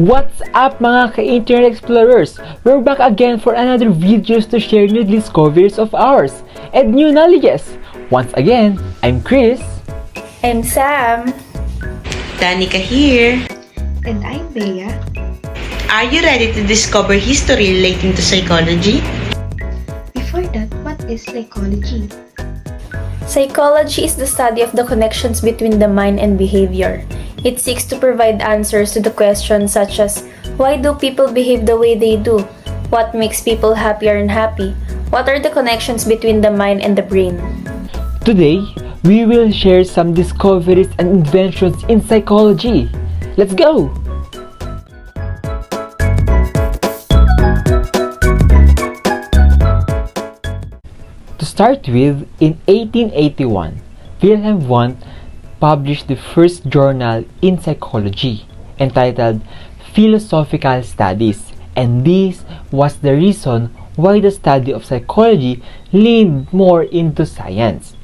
What's up mga ka-internet explorers? We're back again for another videos to share new discoveries of ours and new knowledges. Once again, I'm Chris. I'm Sam. Danica here. And I'm Bea. Are you ready to discover history relating to psychology? Before that, what is psychology? Psychology is the study of the connections between the mind and behavior. It seeks to provide answers to the questions such as, why do people behave the way they do? What makes people happy or unhappy? What are the connections between the mind and the brain? Today, we will share some discoveries and inventions in psychology. Let's go! To start with, in 1881, Wilhelm Wundt published the first journal in psychology entitled Philosophical Studies, and this was the reason why the study of psychology leaned more into science.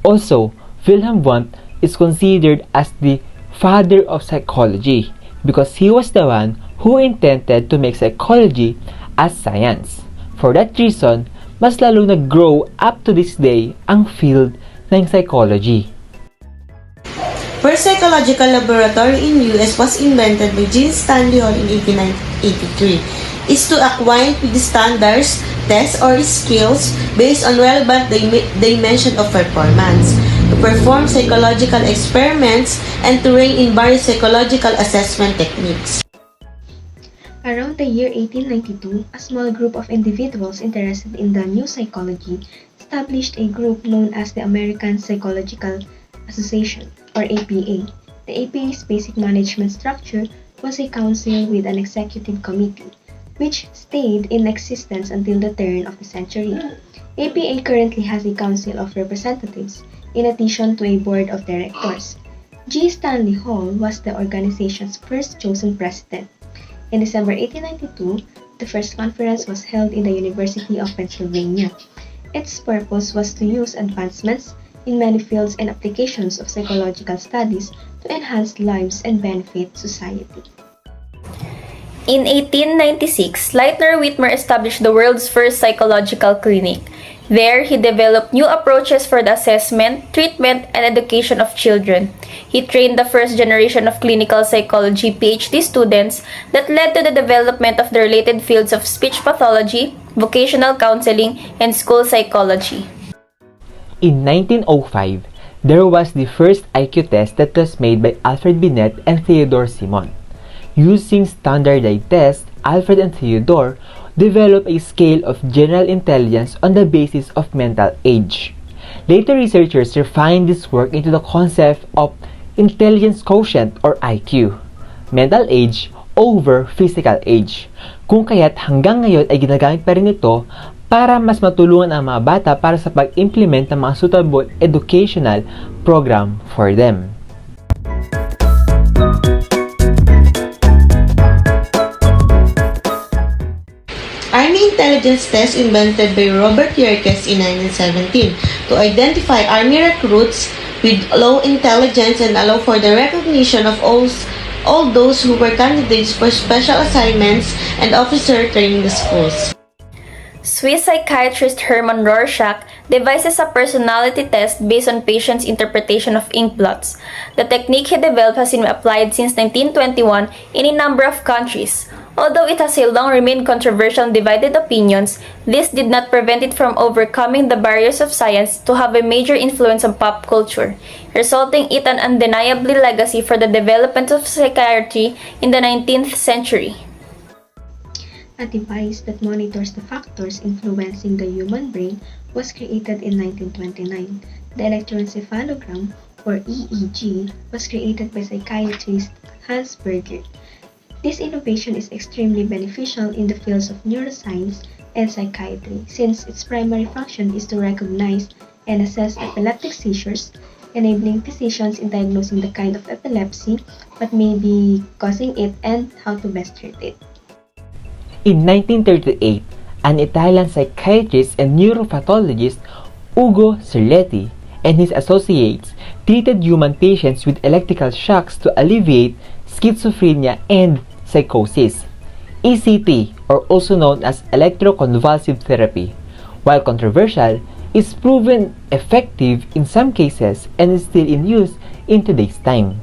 Also, Wilhelm Wundt is considered as the father of psychology because he was the one who intended to make psychology as science. For that reason, mas lalong nag-grow up to this day ang field ng psychology. First psychological laboratory in US was invented by Gene Stanley Hall in 1883. Is to acquaint with the standards, tests, or skills based on relevant dimension of performance, to perform psychological experiments, and to train in various psychological assessment techniques. Around the year 1892, a small group of individuals interested in the new psychology established a group known as the American Psychological Association, or APA. The APA's basic management structure was a council with an executive committee, which stayed in existence until the turn of the century. APA currently has a council of representatives, in addition to a board of directors. G. Stanley Hall was the organization's first chosen president. In December 1892, the first conference was held in the University of Pennsylvania. Its purpose was to use advancements in many fields and applications of psychological studies to enhance lives and benefit society. In 1896, Leitner Whitmer established the world's first psychological clinic. There, he developed new approaches for the assessment, treatment, and education of children. He trained the first generation of clinical psychology PhD students that led to the development of the related fields of speech pathology, vocational counseling, and school psychology. In 1905, there was the first IQ test that was made by Alfred Binet and Theodore Simon. Using standardized tests, Alfred and Theodore developed a scale of general intelligence on the basis of mental age. Later researchers refined this work into the concept of intelligence quotient or IQ, mental age over physical age, kung kaya't hanggang ngayon ay ginagamit pa rin ito para mas matulungan ang mga bata para sa pag-implement ng mga suitable educational program for them. Army intelligence test invented by Robert Yerkes in 1917 to identify Army recruits with low intelligence and allow for the recognition of all those who were candidates for special assignments and officer training schools. Swiss psychiatrist Hermann Rorschach devises a personality test based on patients' interpretation of ink blots. The technique he developed has been applied since 1921 in a number of countries. Although it has a long remained controversial and divided opinions, this did not prevent it from overcoming the barriers of science to have a major influence on pop culture, resulting in an undeniably legacy for the development of psychiatry in the 19th century. A device that monitors the factors influencing the human brain was created in 1929. The electroencephalogram, or EEG, was created by psychiatrist Hans Berger. This innovation is extremely beneficial in the fields of neuroscience and psychiatry, since its primary function is to recognize and assess epileptic seizures, enabling physicians in diagnosing the kind of epilepsy, what may be causing it, and how to best treat it. In 1938, an Italian psychiatrist and neuropathologist, Ugo Cerletti, and his associates treated human patients with electrical shocks to alleviate schizophrenia and psychosis, ECT, or also known as electroconvulsive therapy. While controversial, is proven effective in some cases and is still in use in today's time.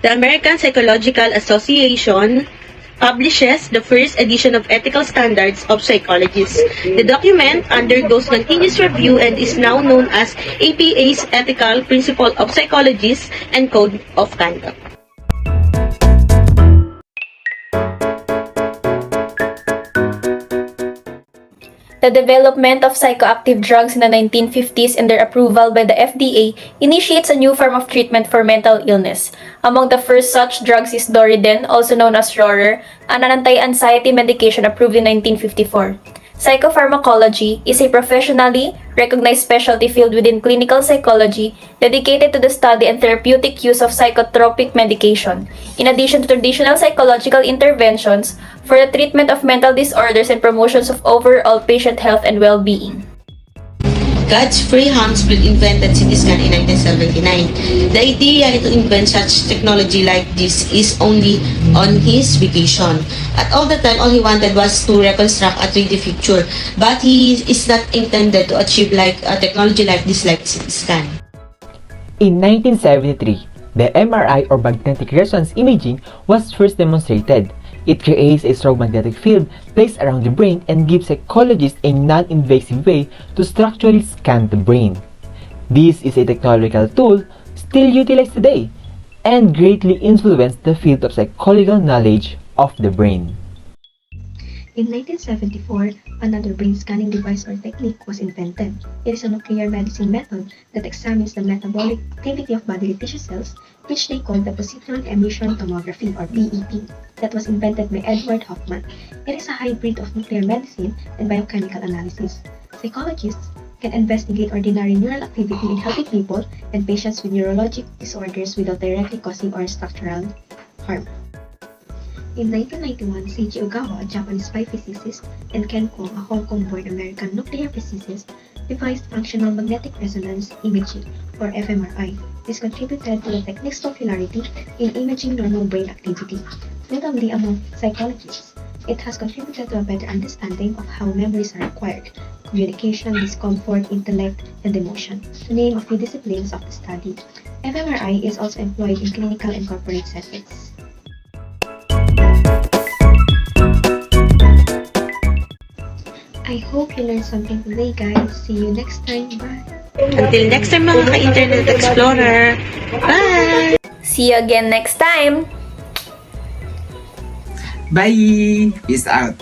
The American Psychological Association publishes the first edition of Ethical Standards of Psychologists. The document undergoes continuous review and is now known as APA's Ethical Principle of Psychologists and Code of Conduct. The development of psychoactive drugs in the 1950s and their approval by the FDA initiates a new form of treatment for mental illness. Among the first such drugs is Doriden, also known as Rorer, an anti-anxiety medication approved in 1954. Psychopharmacology is a professionally recognized specialty field within clinical psychology dedicated to the study and therapeutic use of psychotropic medication, in addition to traditional psychological interventions for the treatment of mental disorders and promotions of overall patient health and well-being. Godfrey Hamsfield invented CT scan in 1979. The idea to invent such technology like this is only on his vacation. At all the time, all he wanted was to reconstruct a 3D picture, but he is not intended to achieve like a technology like this, like CT scan. In 1973, the MRI or magnetic resonance imaging was first demonstrated. It creates a strong magnetic field placed around the brain and gives psychologists a non-invasive way to structurally scan the brain. This is a technological tool still utilized today and greatly influenced the field of psychological knowledge of the brain. In 1974, another brain scanning device or technique was invented. It is a nuclear medicine method that examines the metabolic activity of bodily tissue cells, which they call the positron emission tomography or PET, that was invented by Edward Hoffman. It is a hybrid of nuclear medicine and biochemical analysis. Psychologists can investigate ordinary neural activity in healthy people and patients with neurologic disorders without directly causing or structural harm. In 1991, Seiji Ogawa, a Japanese biophysicist, and Ken Kong, a Hong Kong-born American nuclear physicist, devised functional magnetic resonance imaging, or fMRI. This contributed to the technique's popularity in imaging normal brain activity. Notably among psychologists, it has contributed to a better understanding of how memories are acquired, communication, discomfort, intellect, and emotion, to name a few disciplines of the study. fMRI is also employed in clinical and corporate settings. I hope you learned something today, guys. See you next time. Bye! Until next time mga ka-Internet Explorer! Bye! See you again next time! Bye! Peace out!